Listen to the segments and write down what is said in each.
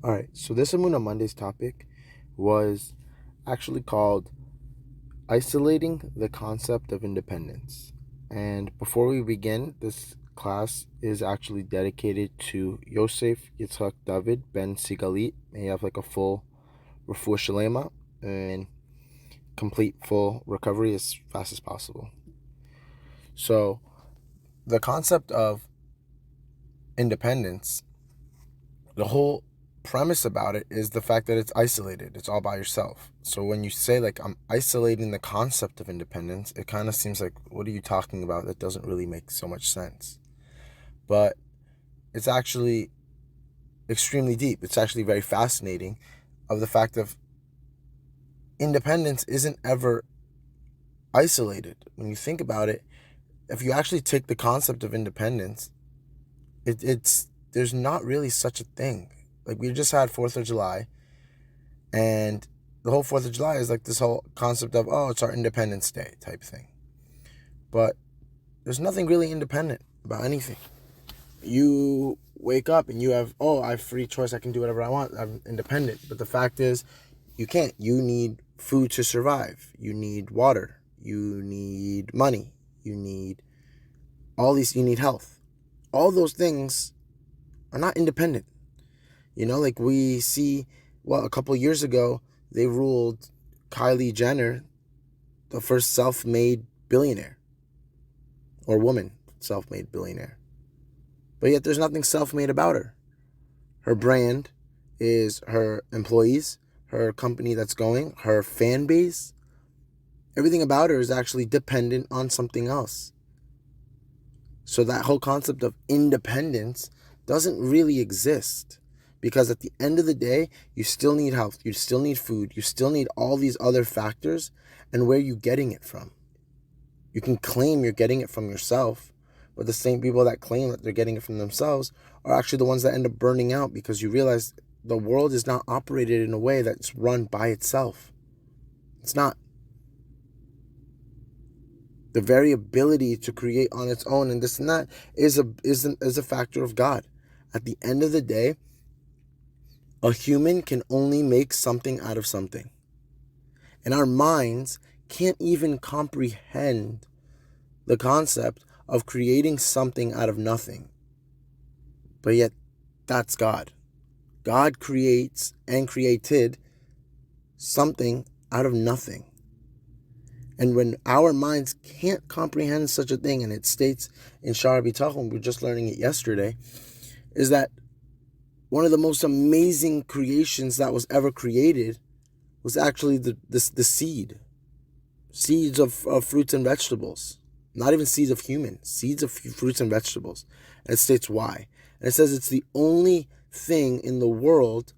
All right, so this Amuna Monday's topic was actually called Isolating the Concept of Independence. And before we begin, this class is actually dedicated to Yosef Yitzhak David Ben Sigalit. May he have like a full refuah shalema and complete full recovery as fast as possible. So, the concept of independence, the whole premise about it is the fact that it's isolated. It's all by yourself. So when you say like I'm isolating the concept of independence, it kind of seems like, what are you talking about? That doesn't really make so much sense. But it's actually extremely deep. It's actually very fascinating of the fact of independence isn't ever isolated. When you think about it, if you actually take the concept of independence, it's there's not really such a thing. Like we just had 4th of July, and the whole 4th of July is like this whole concept of, oh, it's our Independence Day type thing. But there's nothing really independent about anything. You wake up and you have, oh, I have free choice. I can do whatever I want. I'm independent. But the fact is, you can't. You need food to survive. You need water. You need money. You need all these. You need health. All those things are not independent. You know, like we see, a couple of years ago, they ruled Kylie Jenner the first self-made billionaire, or woman self-made billionaire. But yet there's nothing self-made about her. Her brand is her employees, her company that's going, her fan base. Everything about her is actually dependent on something else. So that whole concept of independence doesn't really exist. Because at the end of the day, you still need health, you still need food, you still need all these other factors. And where are you getting it from? You can claim you're getting it from yourself, but the same people that claim that they're getting it from themselves are actually the ones that end up burning out, because you realize the world is not operated in a way that's run by itself. It's not. The very ability to create on its own and this and that is a factor of God. At the end of the day, a human can only make something out of something. And our minds can't even comprehend the concept of creating something out of nothing. But yet, that's God. God creates and created something out of nothing. And when our minds can't comprehend such a thing, and it states in Sha'ar HaBitachon, we were just learning it yesterday, is that one of the most amazing creations that was ever created was actually the seeds of fruits and vegetables. Not even seeds of humans, seeds of fruits and vegetables. And it states why. And it says it's the only thing in the world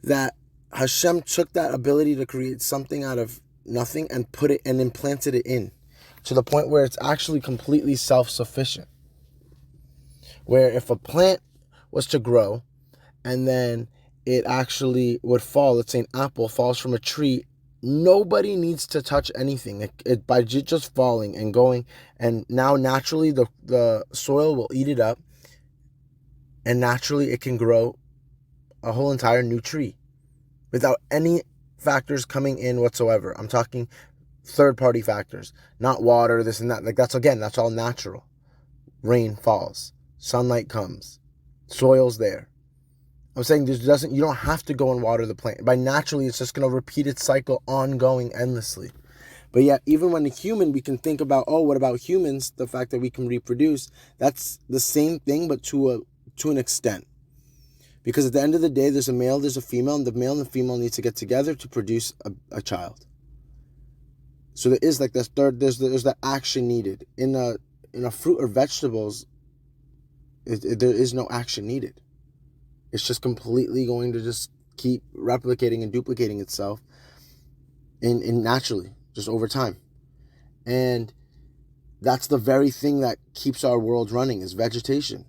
that Hashem took that ability to create something out of nothing and put it and implanted it in, to the point where it's actually completely self-sufficient. Where if a plant was to grow and then it actually would fall, let's say an apple falls from a tree, nobody needs to touch anything. It by just falling and going, and now naturally the soil will eat it up, and naturally it can grow a whole entire new tree without any factors coming in whatsoever. I'm talking third-party factors, not water, this and that. Like that's all natural. Rain falls, sunlight comes, soil's there. I'm saying you don't have to go and water the plant. By naturally, it's just going to repeat its cycle ongoing endlessly. But yet, even when a human, we can think about, oh, what about humans? The fact that we can reproduce, that's the same thing, but to an extent. Because at the end of the day, there's a male, there's a female, and the male and the female need to get together to produce a child. So there is like this there's that action needed. In a fruit or vegetables, there is no action needed. It's just completely going to just keep replicating and duplicating itself in naturally, just over time. And that's the very thing that keeps our world running, is vegetation.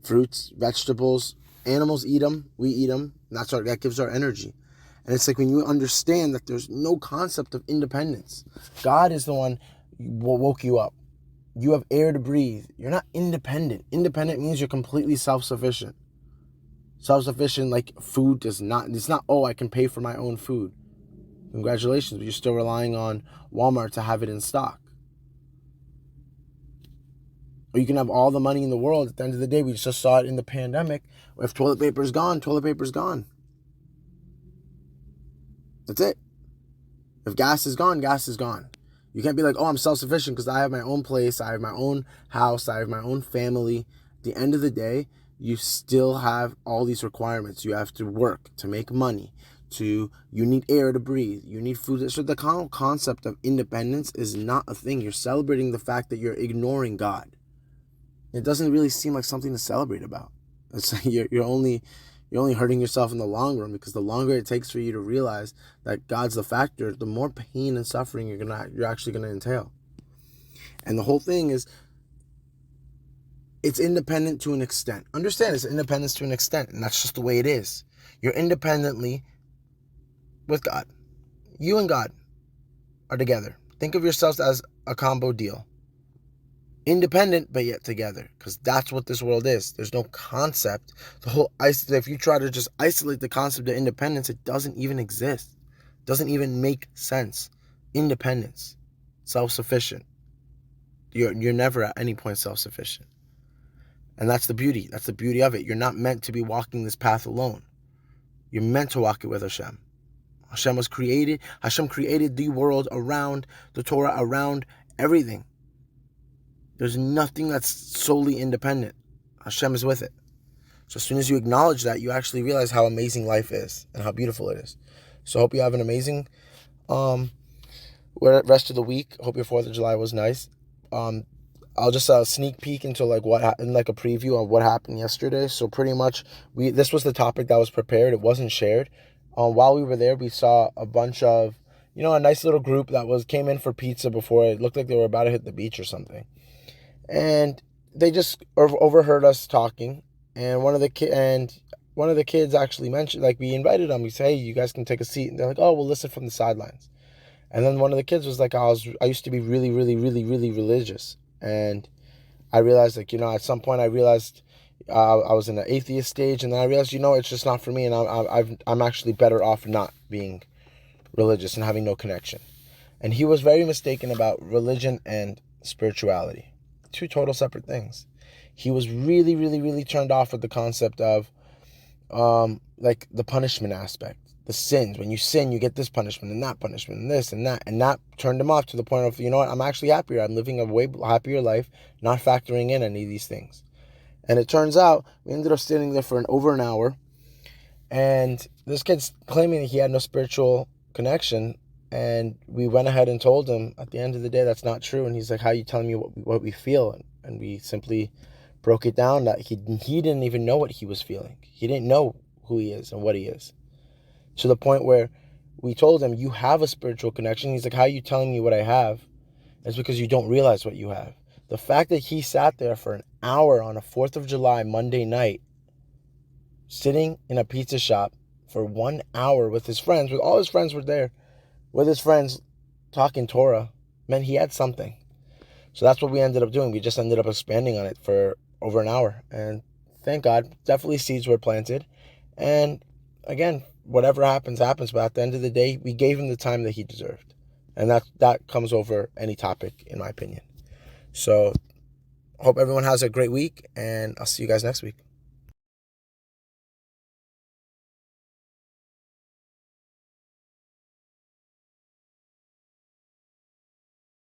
Fruits, vegetables, animals eat them, we eat them, and that gives our energy. And it's like when you understand that there's no concept of independence. God is the one who woke you up. You have air to breathe. You're not independent. Independent means you're completely self-sufficient. Self-sufficient, like food does not, it's not, oh, I can pay for my own food. Congratulations, but you're still relying on Walmart to have it in stock. Or you can have all the money in the world. At the end of the day, we just saw it in the pandemic. If toilet paper is gone, toilet paper is gone. That's it. If gas is gone, gas is gone. You can't be like, oh, I'm self-sufficient because I have my own place, I have my own house, I have my own family. At the end of the day, you still have all these requirements. You have to work to make money. You need air to breathe. You need food. So the concept of independence is not a thing. You're celebrating the fact that you're ignoring God. It doesn't really seem like something to celebrate about. It's like you're only hurting yourself in the long run, because the longer it takes for you to realize that God's the factor, the more pain and suffering you're actually gonna entail. And the whole thing is, it's independent to an extent. Understand, it's independence to an extent, and that's just the way it is. You're independently with God. You and God are together. Think of yourselves as a combo deal. Independent, but yet together, because that's what this world is. There's no concept. If you try to just isolate the concept of independence, it doesn't even exist. It doesn't even make sense. Independence, self-sufficient. You're never at any point self-sufficient. And that's the beauty. That's the beauty of it. You're not meant to be walking this path alone. You're meant to walk it with Hashem. Hashem created the world around the Torah, around everything. There's nothing that's solely independent. Hashem is with it. So as soon as you acknowledge that, you actually realize how amazing life is and how beautiful it is. So I hope you have an amazing rest of the week. I hope your 4th of July was nice. I'll just sneak peek into a preview of what happened yesterday. So pretty much, this was the topic that was prepared. It wasn't shared. While we were there, we saw a bunch of, a nice little group that came in for pizza before it looked like they were about to hit the beach or something. And they just overheard us talking, and one of the kids actually mentioned, like, we invited them. We say, hey, you guys can take a seat, and they're like, oh, we'll listen from the sidelines. And then one of the kids was like, I used to be really, really, really, really religious, and I realized, at some point I realized I was in an atheist stage, and then I realized, it's just not for me, and I'm actually better off not being religious and having no connection. And he was very mistaken about religion and spirituality. 2 total separate things. He was really, really, really turned off with the concept of the punishment aspect, the sins. When you sin, you get this punishment and that punishment and this and that, and that turned him off to the point of, I'm actually happier. I'm living a way happier life, not factoring in any of these things. And it turns out we ended up standing there for over an hour, and this kid's claiming that he had no spiritual connection. And we went ahead and told him at the end of the day that's not true. And he's like, how are you telling me what we feel? And we simply broke it down that he didn't even know what he was feeling. He didn't know who he is and what he is. To the point where we told him, you have a spiritual connection. He's like, how are you telling me what I have? It's because you don't realize what you have. The fact that he sat there for an hour on a 4th of July Monday night, sitting in a pizza shop for 1 hour with his friends, all his friends were there, with his friends talking Torah, meant he had something. So that's what we ended up doing. We just ended up expanding on it for over an hour. And thank God, definitely seeds were planted. And again, whatever happens, happens. But at the end of the day, we gave him the time that he deserved. And that comes over any topic, in my opinion. So hope everyone has a great week, and I'll see you guys next week.